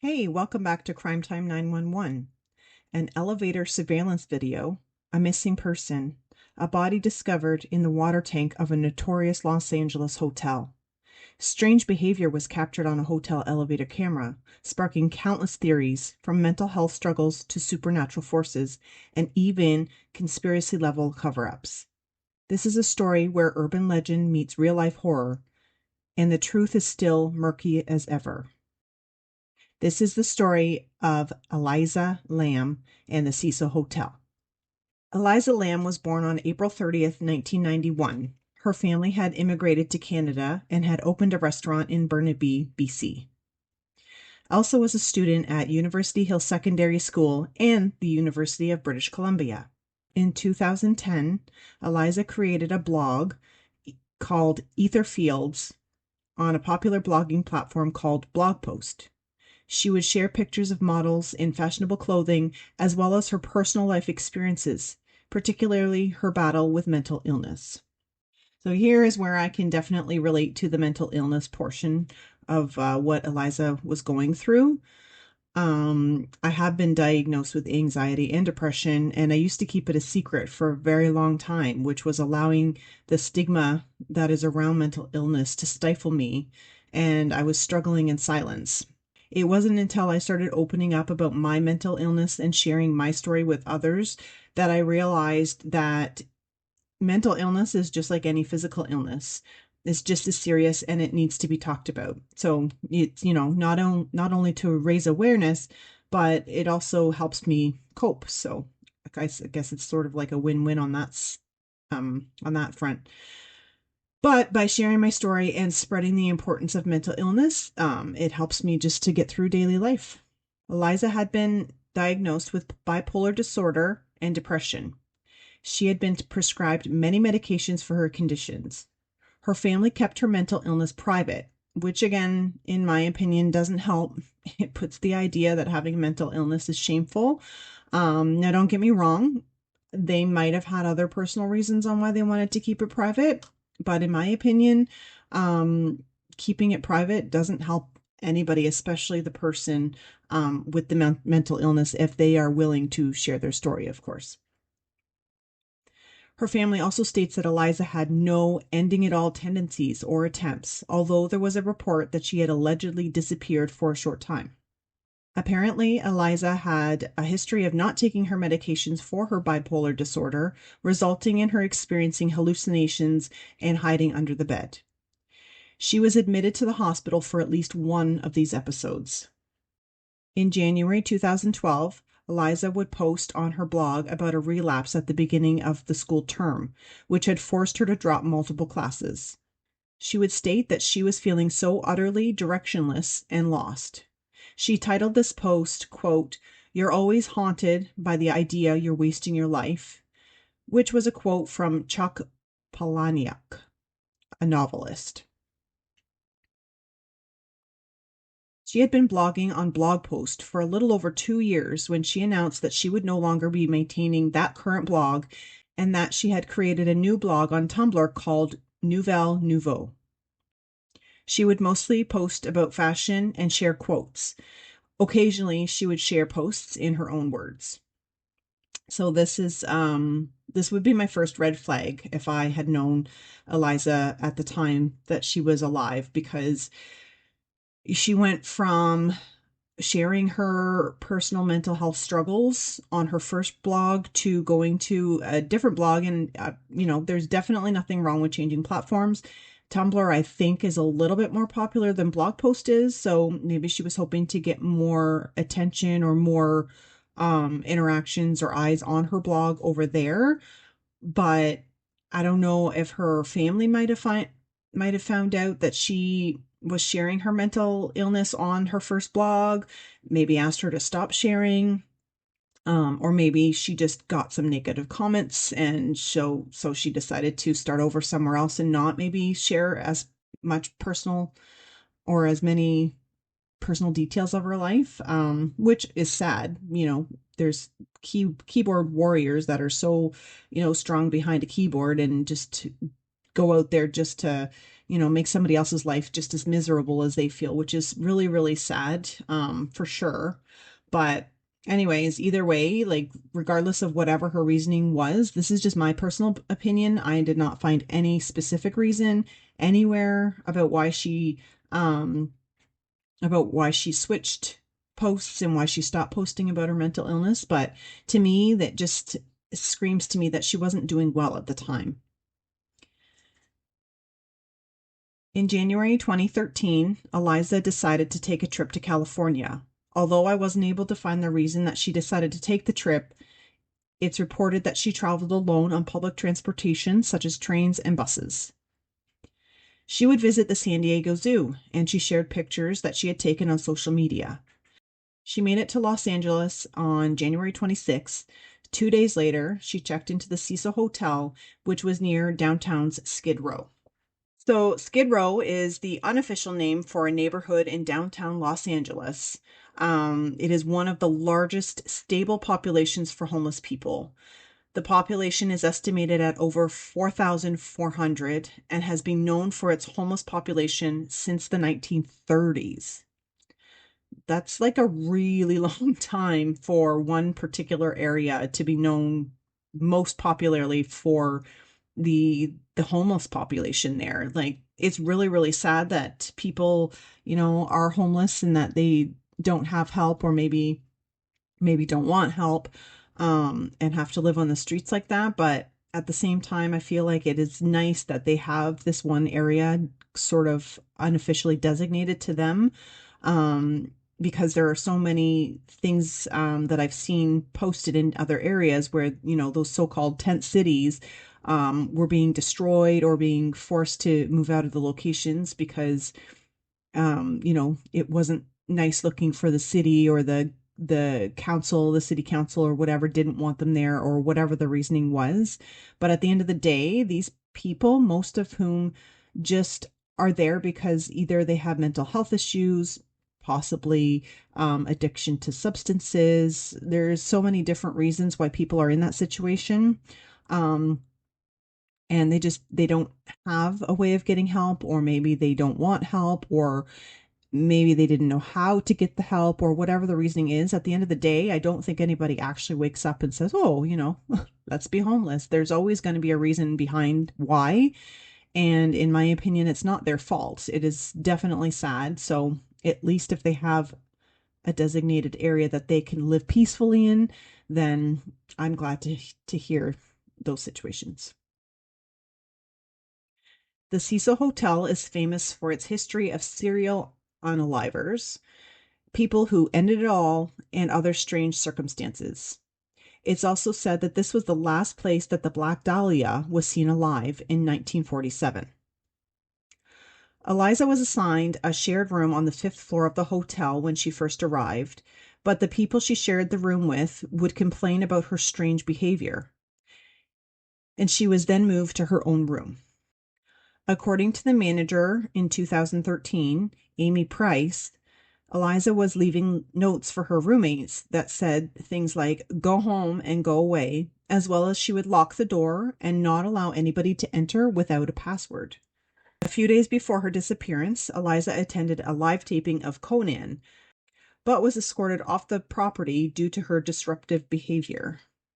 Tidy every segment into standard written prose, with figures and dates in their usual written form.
Hey, welcome back to Crime Time 911. An elevator surveillance video, a missing person, a body discovered in the water tank of a notorious Los Angeles hotel. Strange behavior was captured on a hotel elevator camera, sparking countless theories from mental health struggles to supernatural forces and even conspiracy level cover ups. This is a story where urban legend meets real life horror, and the truth is still murky as ever. This is the story of Elisa Lam and the Cecil Hotel. Elisa Lam was born on April 30th, 1991. Her family had immigrated to Canada and had opened a restaurant in Burnaby, BC. Elsa was a student at University Hill Secondary School and the University of British Columbia. In 2010, Elisa created a blog called Ether Fields on a popular blogging platform called Blog Post. She would share pictures of models in fashionable clothing, as well as her personal life experiences, particularly her battle with mental illness. So here is where I can definitely relate to the mental illness portion of what Elisa was going through. I have been diagnosed with anxiety and depression, and I used to keep it a secret for a very long time, which was allowing the stigma that is around mental illness to stifle me, and I was struggling in silence. It wasn't until I started opening up about my mental illness and sharing my story with others that I realized that mental illness is just like any physical illness. It's just as serious and it needs to be talked about. So it's, not only to raise awareness, but it also helps me cope. So I guess it's sort of like a win-win on that front. But by sharing my story and spreading the importance of mental illness, it helps me just to get through daily life. Eliza had been diagnosed with bipolar disorder and depression. She had been prescribed many medications for her conditions. Her family kept her mental illness private, which again, in my opinion, doesn't help. It puts the idea that having mental illness is shameful. Now, don't get me wrong. They might have had other personal reasons on why they wanted to keep it private. But in my opinion, keeping it private doesn't help anybody, especially the person with the mental illness, if they are willing to share their story, of course. Her family also states that Eliza had no ending it all tendencies or attempts, although there was a report that she had allegedly disappeared for a short time. Apparently, Eliza had a history of not taking her medications for her bipolar disorder, resulting in her experiencing hallucinations and hiding under the bed. She was admitted to the hospital for at least one of these episodes. In January 2012, Eliza would post on her blog about a relapse at the beginning of the school term, which had forced her to drop multiple classes. She would state that she was feeling so utterly directionless and lost. She titled this post, quote, "You're always haunted by the idea you're wasting your life," which was a quote from Chuck Palahniuk, a novelist. She had been blogging on Blog Post for a little over 2 years when she announced that she would no longer be maintaining that current blog and that she had created a new blog on Tumblr called Nouvelle Nouveau. She would mostly post about fashion and share quotes. Occasionally, she would share posts in her own words. So this would be my first red flag if I had known Eliza at the time that she was alive, because she went from sharing her personal mental health struggles on her first blog to going to a different blog. And, there's definitely nothing wrong with changing platforms. Tumblr, I think, is a little bit more popular than Blog Post is. So maybe she was hoping to get more attention or more interactions or eyes on her blog over there. But I don't know if her family might have found out that she was sharing her mental illness on her first blog, maybe asked her to stop sharing, or maybe she just got some negative comments and so she decided to start over somewhere else and not maybe share as much personal or as many personal details of her life, which is sad. There's keyboard warriors that are so, strong behind a keyboard and just to go out there just to make somebody else's life just as miserable as they feel, which is really, really sad, for sure. But anyways, either way, like regardless of whatever her reasoning was, this is just my personal opinion. I did not find any specific reason anywhere um about why she switched posts and why she stopped posting about her mental illness, but to me that just screams to me that she wasn't doing well at the time. In January 2013, Eliza decided to take a trip to California. Although I wasn't able to find the reason that she decided to take the trip, it's reported that she traveled alone on public transportation, such as trains and buses. She would visit the San Diego Zoo, and she shared pictures that she had taken on social media. She made it to Los Angeles on January 26th. 2 days later, she checked into the Cecil Hotel, which was near downtown's Skid Row. So, Skid Row is the unofficial name for a neighborhood in downtown Los Angeles. It is one of the largest stable populations for homeless people. The population is estimated at over 4,400 and has been known for its homeless population since the 1930s. That's like a really long time for one particular area to be known most popularly for the homeless population there. Like it's really, really sad that people, are homeless and that they don't have help, or maybe don't want help, and have to live on the streets like that. But at the same time, I feel like it is nice that they have this one area sort of unofficially designated to them, because there are so many things, that I've seen posted in other areas where, those so-called tent cities, were being destroyed or being forced to move out of the locations because, it wasn't nice looking for the city, or the city council or whatever didn't want them there, or whatever the reasoning was. But at the end of the day, these people, most of whom just are there because either they have mental health issues, possibly, addiction to substances. There's so many different reasons why people are in that situation. Um, and they don't have a way of getting help, or maybe they don't want help, or maybe they didn't know how to get the help, or whatever the reasoning is. At the end of the day, I don't think anybody actually wakes up and says, oh, let's be homeless. There's always going to be a reason behind why. And in my opinion, it's not their fault. It is definitely sad. So at least if they have a designated area that they can live peacefully in, then I'm glad to hear those situations. The Cecil Hotel is famous for its history of serial unalivers, people who ended it all, and other strange circumstances. It's also said that this was the last place that the Black Dahlia was seen alive in 1947. Eliza was assigned a shared room on the fifth floor of the hotel when she first arrived, but the people she shared the room with would complain about her strange behavior, and she was then moved to her own room. According to the manager in 2013, Amy Price, Eliza was leaving notes for her roommates that said things like, go home and go away, as well as she would lock the door and not allow anybody to enter without a password. A few days before her disappearance, Eliza attended a live taping of Conan, but was escorted off the property due to her disruptive behavior.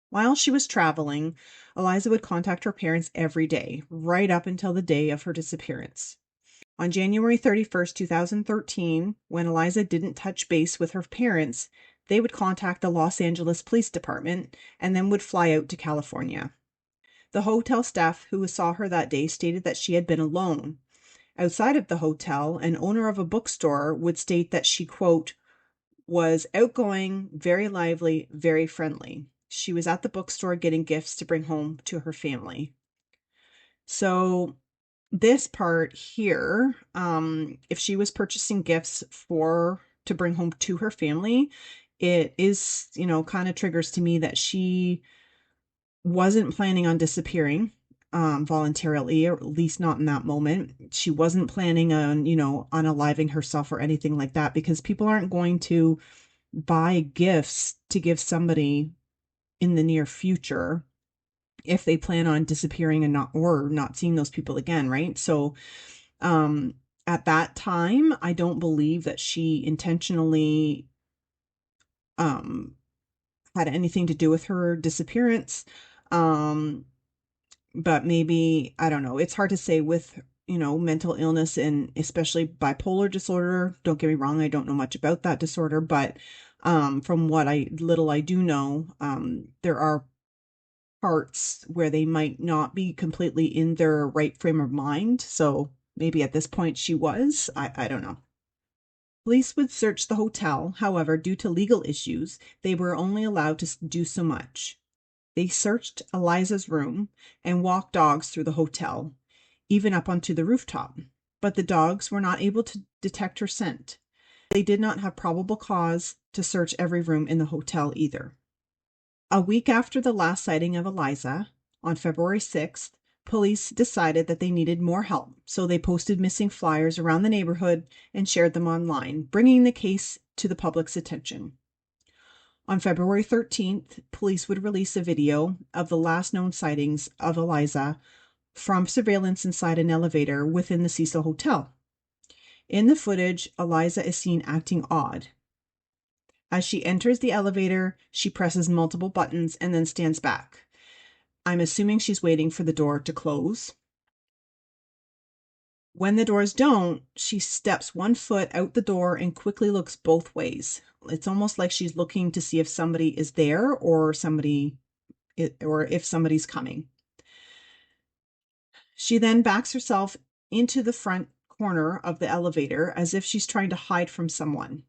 While she was traveling, Eliza would contact her parents every day, right up until the day of her disappearance. On January 31st, 2013, when Eliza didn't touch base with her parents, they would contact the Los Angeles Police Department and then would fly out to California. The hotel staff who saw her that day stated that she had been alone. Outside of the hotel, an owner of a bookstore would state that she, quote, was outgoing, very lively, very friendly. She was at the bookstore getting gifts to bring home to her family. So this part here, if she was purchasing gifts to bring home to her family, it is, kind of triggers to me that she wasn't planning on disappearing, voluntarily, or at least not in that moment. She wasn't planning on, unaliving herself or anything like that, because people aren't going to buy gifts to give somebody in the near future if they plan on disappearing and not seeing those people again, right? So Um, at that time, I don't believe that she intentionally um, had anything to do with her disappearance. Um, but maybe, I don't know. It's hard to say with, mental illness and especially bipolar disorder. Don't get me wrong, I don't know much about that disorder, but from what I do know, there are parts where they might not be completely in their right frame of mind. So maybe at this point she was. I don't know. Police would search the hotel. However, due to legal issues, they were only allowed to do so much. They searched Eliza's room and walked dogs through the hotel, even up onto the rooftop. But the dogs were not able to detect her scent. They did not have probable cause to search every room in the hotel either. A week after the last sighting of Eliza, on February 6th, police decided that they needed more help, so they posted missing flyers around the neighborhood and shared them online, bringing the case to the public's attention. On February 13th, police would release a video of the last known sightings of Eliza from surveillance inside an elevator within the Cecil Hotel. In the footage, Eliza is seen acting odd. As she enters the elevator, she presses multiple buttons and then stands back. I'm assuming she's waiting for the door to close. When the doors don't, she steps one foot out the door and quickly looks both ways. It's almost like she's looking to see if somebody is there or if somebody's coming. She then backs herself into the front corner of the elevator as if she's trying to hide from someone.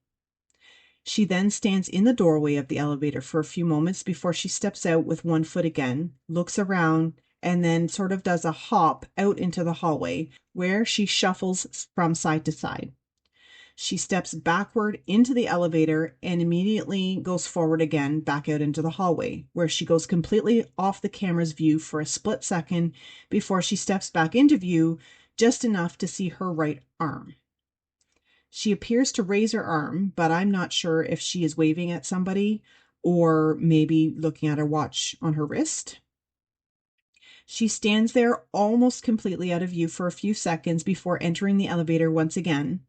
She then stands in the doorway of the elevator for a few moments before she steps out with one foot again, looks around, and then sort of does a hop out into the hallway where she shuffles from side to side. She steps backward into the elevator and immediately goes forward again back out into the hallway, where she goes completely off the camera's view for a split second before she steps back into view just enough to see her right arm. She appears to raise her arm, but I'm not sure if she is waving at somebody or maybe looking at a watch on her wrist. She stands there almost completely out of view for a few seconds before entering the elevator once again.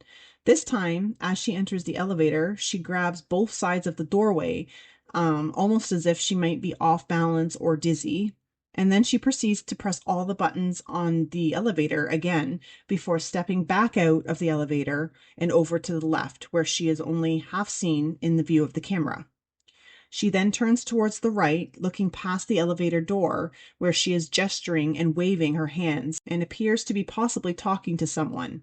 This time, as she enters the elevator, she grabs both sides of the doorway, almost as if she might be off balance or dizzy. And then she proceeds to press all the buttons on the elevator again before stepping back out of the elevator and over to the left, where she is only half seen in the view of the camera. She then turns towards the right, looking past the elevator door, where she is gesturing and waving her hands and appears to be possibly talking to someone.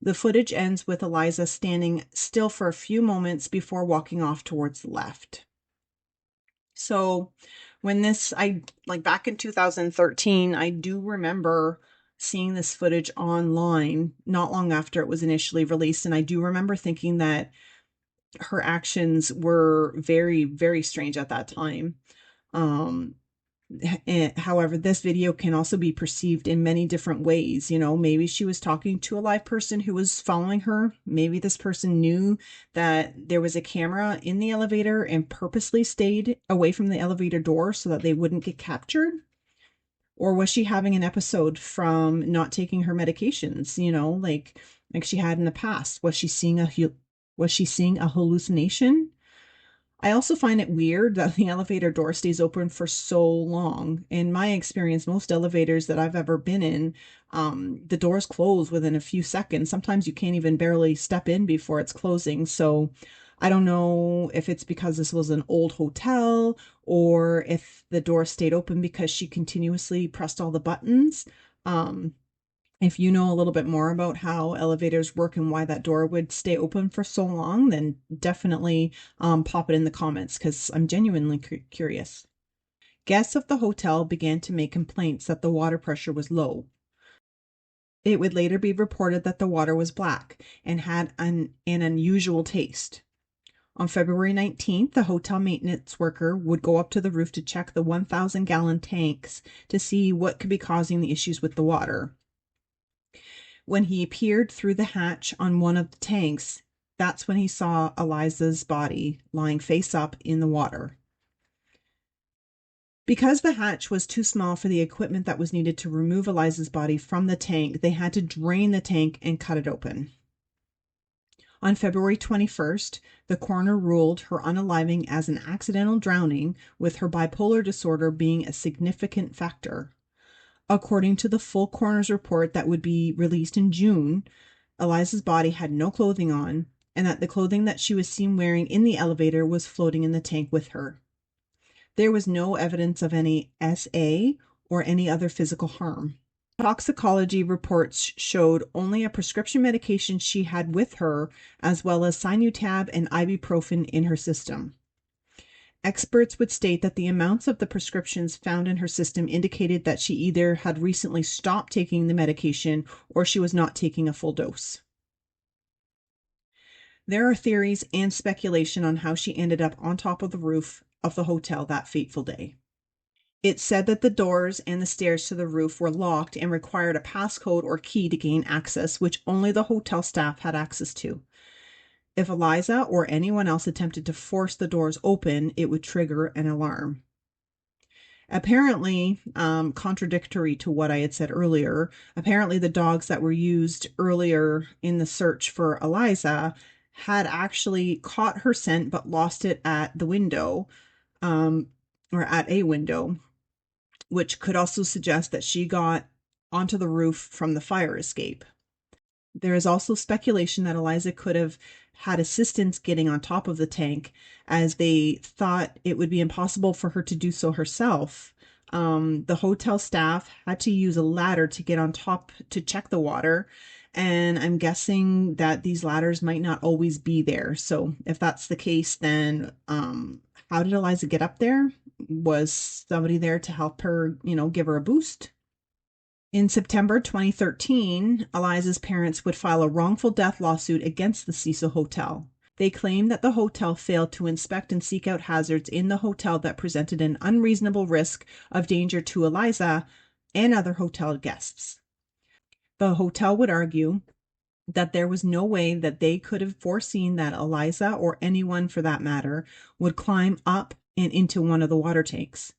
The footage ends with Eliza standing still for a few moments before walking off towards the left. So when back in 2013, I do remember seeing this footage online not long after it was initially released. And I do remember thinking that her actions were very, very strange at that time. Um, However, this video can also be perceived in many different ways. Maybe she was talking to a live person who was following her. Maybe this person knew that there was a camera in the elevator and purposely stayed away from the elevator door so that they wouldn't get captured. Or was she having an episode from not taking her medications, like she had in the past? Was she seeing a hallucination? I also find it weird that the elevator door stays open for so long. In my experience, most elevators that I've ever been in, the doors close within a few seconds. Sometimes you can't even barely step in before it's closing. So I don't know if it's because this was an old hotel or if the door stayed open because she continuously pressed all the buttons. Um, if you know a little bit more about how elevators work and why that door would stay open for so long, then definitely pop it in the comments because I'm genuinely curious. Guests of the hotel began to make complaints that the water pressure was low. It would later be reported that the water was black and had an unusual taste. On February 19th, the hotel maintenance worker would go up to the roof to check the 1,000-gallon tanks to see what could be causing the issues with the water. When he peered through the hatch on one of the tanks, that's when he saw Eliza's body lying face up in the water. Because the hatch was too small for the equipment that was needed to remove Eliza's body from the tank, they had to drain the tank and cut it open. On February 21st, the coroner ruled her unaliving as an accidental drowning, with her bipolar disorder being a significant factor. According to the full coroner's report that would be released in June, Eliza's body had no clothing on, and that the clothing that she was seen wearing in the elevator was floating in the tank with her. There was no evidence of any SA or any other physical harm. Toxicology reports showed only a prescription medication she had with her, as well as Sinutab and ibuprofen in her system. Experts would state that the amounts of the prescriptions found in her system indicated that she either had recently stopped taking the medication or she was not taking a full dose. There are theories and speculation on how she ended up on top of the roof of the hotel that fateful day. It's said that the doors and the stairs to the roof were locked and required a passcode or key to gain access, which only the hotel staff had access to. If Eliza or anyone else attempted to force the doors open, it would trigger an alarm. Apparently, contradictory to what I had said earlier, apparently the dogs that were used earlier in the search for Eliza had actually caught her scent but lost it at the window, or at a window, which could also suggest that she got onto the roof from the fire escape. There is also speculation that Eliza could have had assistance getting on top of the tank, as they thought it would be impossible for her to do so herself. The hotel staff had to use a ladder to get on top to check the water, and I'm guessing that these ladders might not always be there. So if that's the case, then how did Eliza get up there? Was somebody there to help her, give her a boost? In September 2013, Eliza's parents would file a wrongful death lawsuit against the Cecil Hotel. They claimed that the hotel failed to inspect and seek out hazards in the hotel that presented an unreasonable risk of danger to Eliza and other hotel guests. The hotel would argue that there was no way that they could have foreseen that Eliza, or anyone for that matter, would climb up and into one of the water tanks.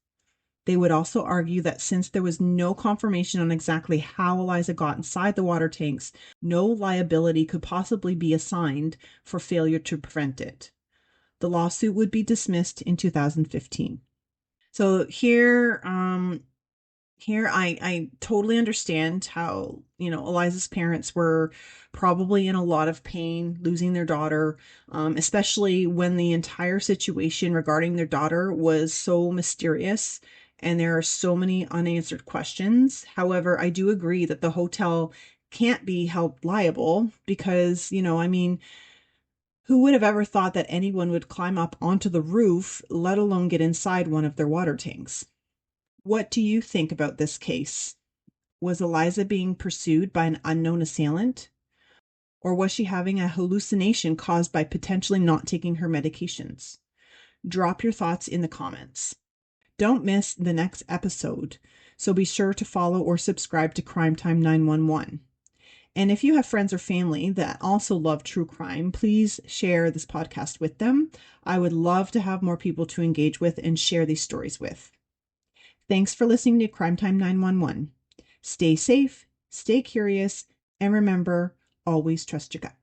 They would also argue that since there was no confirmation on exactly how Eliza got inside the water tanks, no liability could possibly be assigned for failure to prevent it. The lawsuit would be dismissed in 2015. So here I totally understand how, Eliza's parents were probably in a lot of pain losing their daughter, especially when the entire situation regarding their daughter was so mysterious and there are so many unanswered questions. However, I do agree that the hotel can't be held liable because, who would have ever thought that anyone would climb up onto the roof, let alone get inside one of their water tanks? What do you think about this case? Was Eliza being pursued by an unknown assailant? Or was she having a hallucination caused by potentially not taking her medications? Drop your thoughts in the comments. Don't miss the next episode, so be sure to follow or subscribe to Crime Time 911. And if you have friends or family that also love true crime, please share this podcast with them. I would love to have more people to engage with and share these stories with. Thanks for listening to Crime Time 911. Stay safe, stay curious, and remember, always trust your gut.